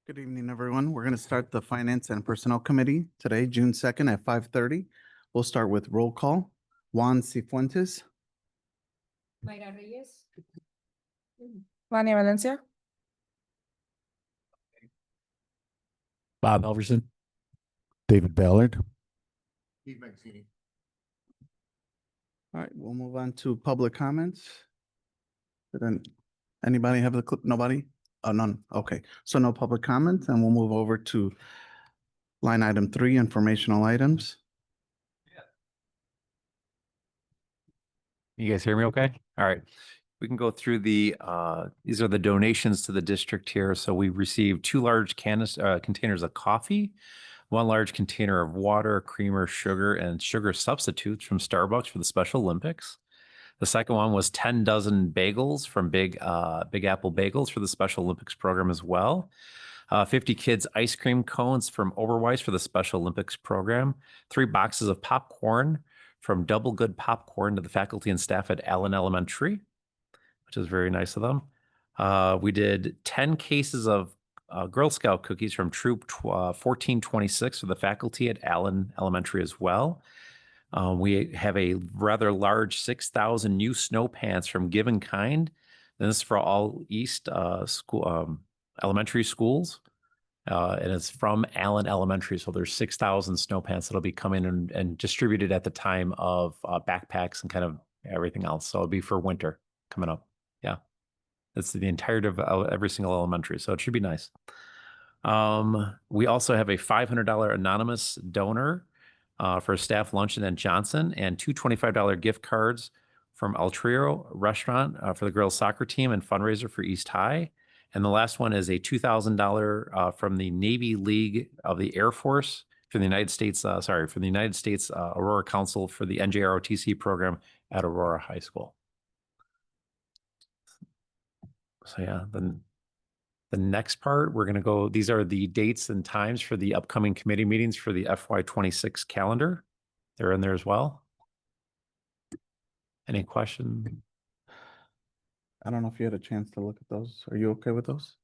Good evening, everyone. We're going to start the Finance and Personnel Committee today, June 2nd at 5:30. We'll start with roll call. Juan Cifuentes, Mayra Reyes. Vania Valencia. Bob Elverson. David Ballard. Steve Maxini. All right, we'll move on to public comments. Anybody have the clip? Nobody? Oh, none. Okay, so no public comments, and we'll move over to line item 3, informational items. You guys hear me okay? All right. We can go through these are the donations to the district here. So we received 2 large containers of coffee, 1 large container of water, creamer, sugar, and sugar substitutes from Starbucks for the Special Olympics. The second one was 10 dozen bagels from Big Apple Bagels for the Special Olympics program as well. 50 kids ice cream cones from Oberweis for the Special Olympics program. 3 boxes of popcorn from Double Good Popcorn to the faculty and staff at Allen Elementary, which is very nice of them. We did 10 cases of Girl Scout cookies from Troop 1426 for the faculty at Allen Elementary as well. We have a rather large 6,000 new snow pants from Give in Kind. And this is for all East school elementary schools. And it's from Allen Elementary. So there's 6,000 snow pants that'll be coming and distributed at the time of backpacks and kind of everything else. So it'll be for winter coming up. Yeah. It's the entirety of every single elementary. So it should be nice. We also have a $500 anonymous donor for a staff luncheon at Johnson and 2 $25 gift cards from El Trio restaurant for the girls soccer team and fundraiser for East High. And the last one is a $2,000 from the Navy League of the Air Force for the United States, for the United States Aurora Council for the NJROTC program at Aurora High School. So yeah, then the next part, we're going to go, these are the dates and times for the upcoming committee meetings for the FY26 calendar. They're in there as well. Any questions? I don't know if you had a chance to look at those. Are you okay with those?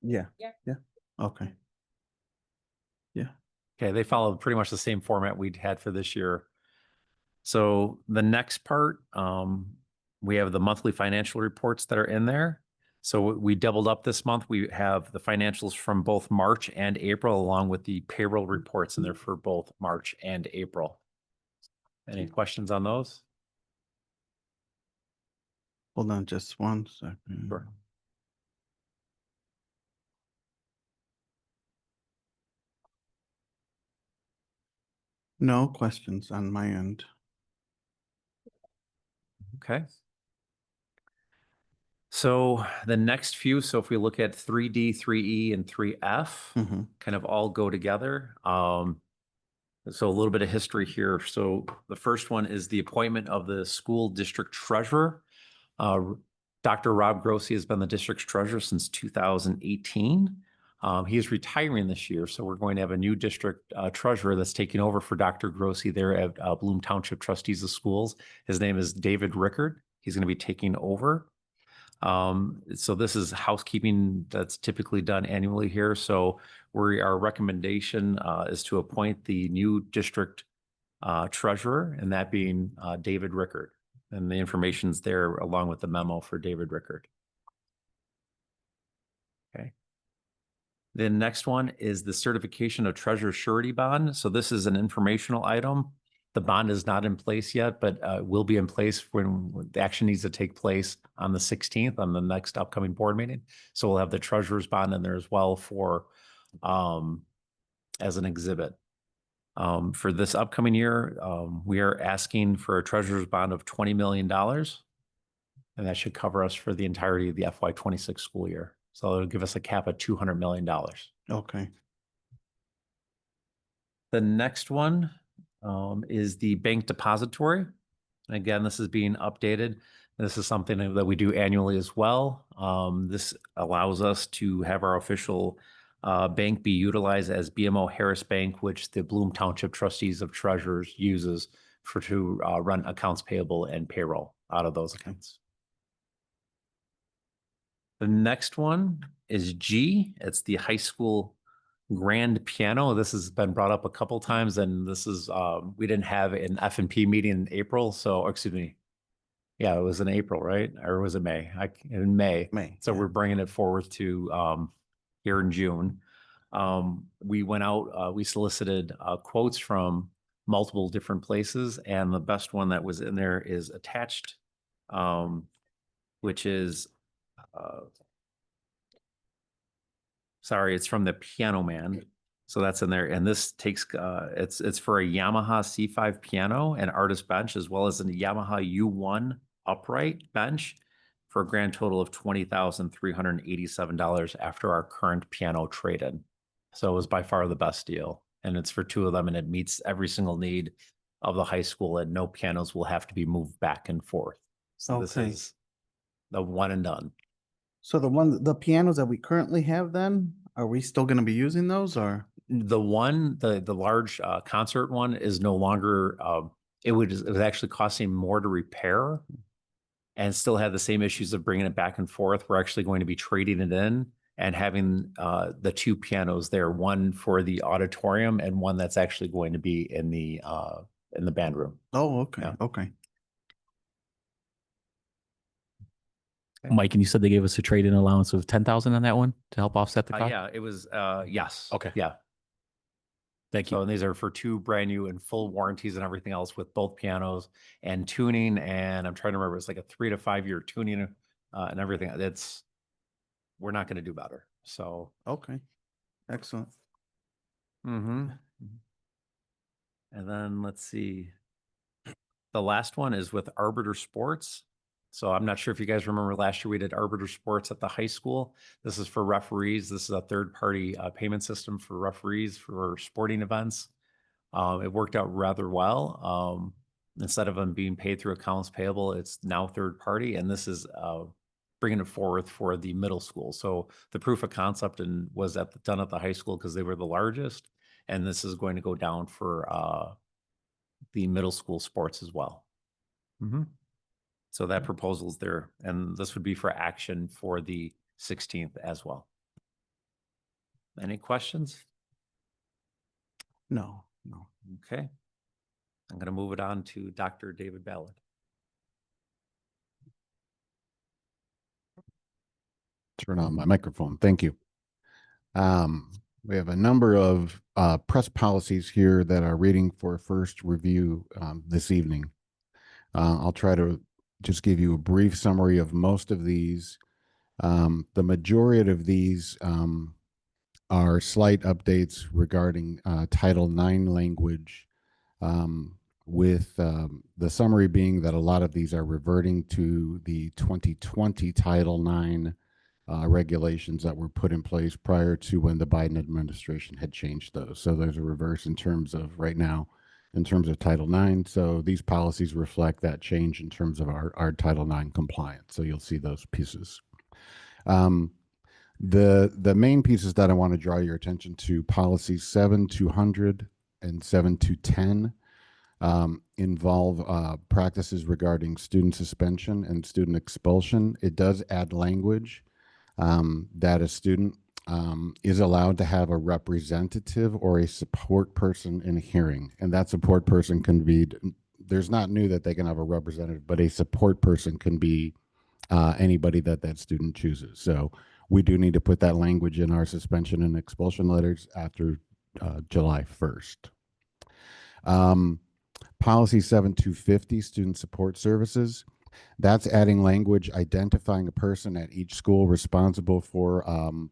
Yeah. Yeah. Yeah. Okay. Yeah. Okay, they follow pretty much the same format we'd had for this year. So the next part, we have the monthly financial reports that are in there. So we doubled up this month. We have the financials from both March and April, along with the payroll reports in there for both March and April. Any questions on those? Hold on just 1 second. Sure. No questions on my end. Okay. So the next few, so if we look at 3D, 3E, and 3F, kind of all go together. So a little bit of history here. So the first one is the appointment of the school district treasurer. Dr. Rob Grossi has been the district's treasurer since 2018. He is retiring this year, so we're going to have a new district treasurer that's taking over for Dr. Grossi there at Bloom Township Trustees of Schools. His name is David Rickard. He's going to be taking over. So this is housekeeping that's typically done annually here. So our recommendation is to appoint the new district treasurer, and that being David Rickard. And the information's there along with the memo for David Rickard. Okay. The next one is the certification of treasurer surety bond. So this is an informational item. The bond is not in place yet, but will be in place when the action needs to take place on the 16th on the next upcoming board meeting. So we'll have the treasurer's bond in there as well for as an exhibit. For this upcoming year, we are asking for a treasurer's bond of $20 million. And that should cover us for the entirety of the FY26 school year. So it'll give us a cap of $200 million. Okay. The next one is the bank depository. And again, this is being updated. This is something that we do annually as well. This allows us to have our official bank be utilized as BMO Harris Bank, which the Bloom Township Trustees of Treasurers uses to run accounts payable and payroll out of those accounts. The next one is G. It's the high school grand piano. This has been brought up a couple times, and this is we didn't have an F&P meeting in April, so excuse me. Yeah, it was in April, right? Or was it May? In May. May, So yeah. we're bringing it forward to here in June. We went out, we solicited quotes from multiple different places, and the best one that was in there is attached, which is sorry, it's from the Piano Man. So that's in there. And this takes it's for a Yamaha C5 piano and artist bench, as well as a Yamaha U1 upright bench for a grand total of $20,387 after our current piano trade-in. So it was by far the best deal. And it's for two of them, and it meets every single need of the high school, and no pianos will have to be moved back and forth. So this Okay. is the one and done. So the pianos that we currently have then, are we still gonna be using those or? The large concert one is no longer, it was actually costing more to repair and still had the same issues of bringing it back and forth. We're actually going to be trading it in and having the two pianos there, one for the auditorium and one that's actually going to be in the band room. Oh, okay, Yeah. okay. Mike, and you said they gave us a trade-in allowance of 10,000 on that one to help offset the cost? Yeah, it was, yes. Okay. Yeah. Thank So you. and these are for two brand new and full warranties and everything else with both pianos and tuning. And I'm trying to remember, it's like a 3 to 5 year tuning and everything. We're not going to do better. So, Okay, excellent. and then let's see. The last one is with Arbiter Sports. So I'm not sure if you guys remember last year we did Arbiter Sports at the high school. This is for referees. This is a third-party payment system for referees for sporting events. It worked out rather well. Instead of them being paid through accounts payable, it's now third-party, and this is bringing it forward for the middle school. So the proof of concept was done at the high school because they were the largest, and this is going to go down for the middle school sports as well. So that proposal is there, and this would be for action for the 16th as well. Any questions? No, no. Okay. I'm going to move it on to Dr. David Ballard. Turn on my microphone. Thank you. We have a number of press policies here that are reading for first review this evening. I'll try to just give you a brief summary of most of these. The majority of these are slight updates regarding Title IX language, with the summary being that a lot of these are reverting to the 2020 Title IX regulations that were put in place prior to when the Biden administration had changed those. So there's a reverse in terms of right now, in terms of Title IX. So these policies reflect that change in terms of our Title IX compliance. So you'll see those pieces. The main pieces that I want to draw your attention to, policies 7-200 and 7-10 involve practices regarding student suspension and student expulsion. It does add language that a student is allowed to have a representative or a support person in a hearing. And that support person can be, there's not new that they can have a representative, but a support person can be anybody that student chooses. So we do need to put that language in our suspension and expulsion letters after July 1st. Policy 7250, student support services. That's adding language identifying a person at each school responsible for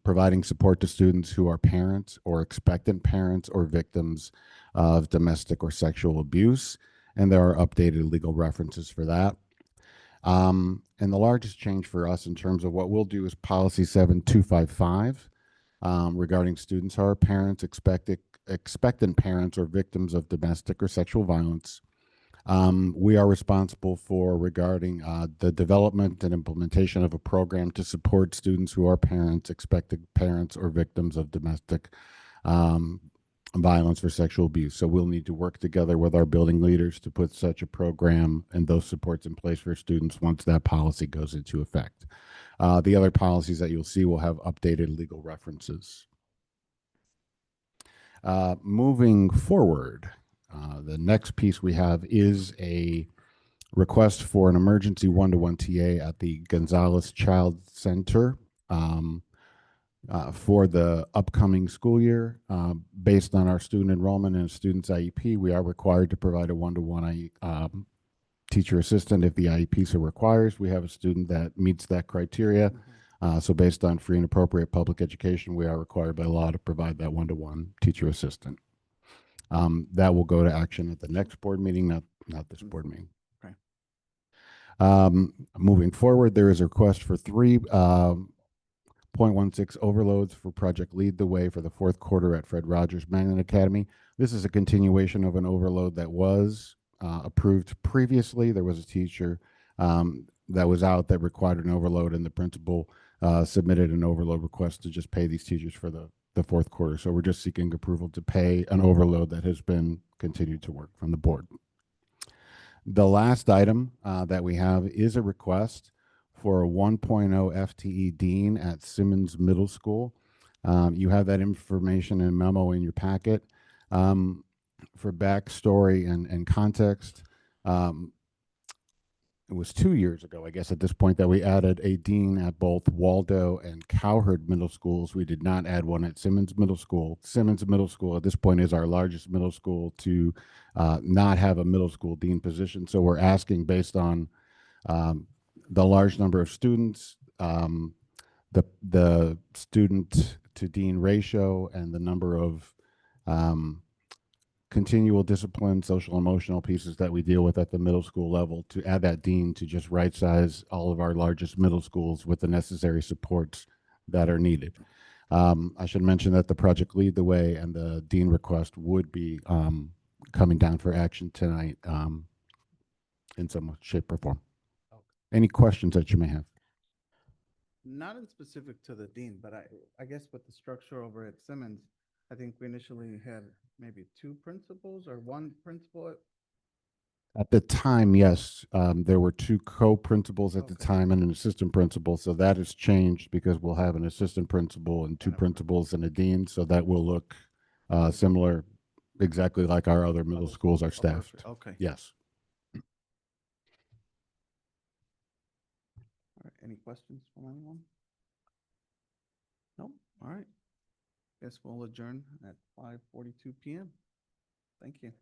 providing support to students who are parents or expectant parents or victims of domestic or sexual abuse. And there are updated legal references for that. And the largest change for us in terms of what we'll do is policy 7255 regarding students who are parents, expectant parents or victims of domestic or sexual violence. We are responsible for regarding the development and implementation of a program to support students who are parents, expected parents, or victims of domestic violence or sexual abuse. So we'll need to work together with our building leaders to put such a program and those supports in place for students once that policy goes into effect. The other policies that you'll see will have updated legal references. Moving forward, the next piece we have is a request for an emergency one-to-one TA at the Gonzalez Child Center for the upcoming school year. Based on our student enrollment and student's IEP, we are required to provide a one-to-one teacher assistant if the IEP so requires. We have a student that meets that criteria. So based on free and appropriate public education, we are required by law to provide that one-to-one teacher assistant. That will go to action at the next board meeting, not this board meeting. Okay. Moving forward, there is a request for 3.16 overloads for Project Lead the Way for the fourth quarter at Fred Rogers Magnet Academy. This is a continuation of an overload that was approved previously. There was a teacher that was out that required an overload, and the principal submitted an overload request to just pay these teachers for the fourth quarter. So we're just seeking approval to pay an overload that has been continued to work from the board. The last item that we have is a request for a 1.0 FTE dean at Simmons Middle School. You have that information and memo in your packet. For backstory and context, it was 2 years ago, I guess, at this point, that we added a dean at both Waldo and Cowherd Middle Schools. We did not add one at Simmons Middle School. Simmons Middle School at this point is our largest middle school to not have a middle school dean position. So we're asking, based on the large number of students, the student to dean ratio, and the number of continual discipline, social emotional pieces that we deal with at the middle school level, to add that dean to just right size all of our largest middle schools with the necessary supports that are needed. I should mention that the Project Lead the Way and the dean request would be coming down for action tonight in some shape or form. Any questions that you may have? Not in specific to the dean, but I guess with the structure over at Simmons, I think we initially had maybe 2 principals or 1 principal. At the time, yes, there were 2 co-principals at the Okay. time and an assistant principal. So that has changed because we'll have an assistant principal and 2 And a principals and a dean. So that will look similar, exactly like our other middle Other schools are schools. Oh, perfect. staffed. Okay. Yes. All right. Any questions from anyone? No? All right. Guess we'll adjourn at 5:42 PM. Thank you.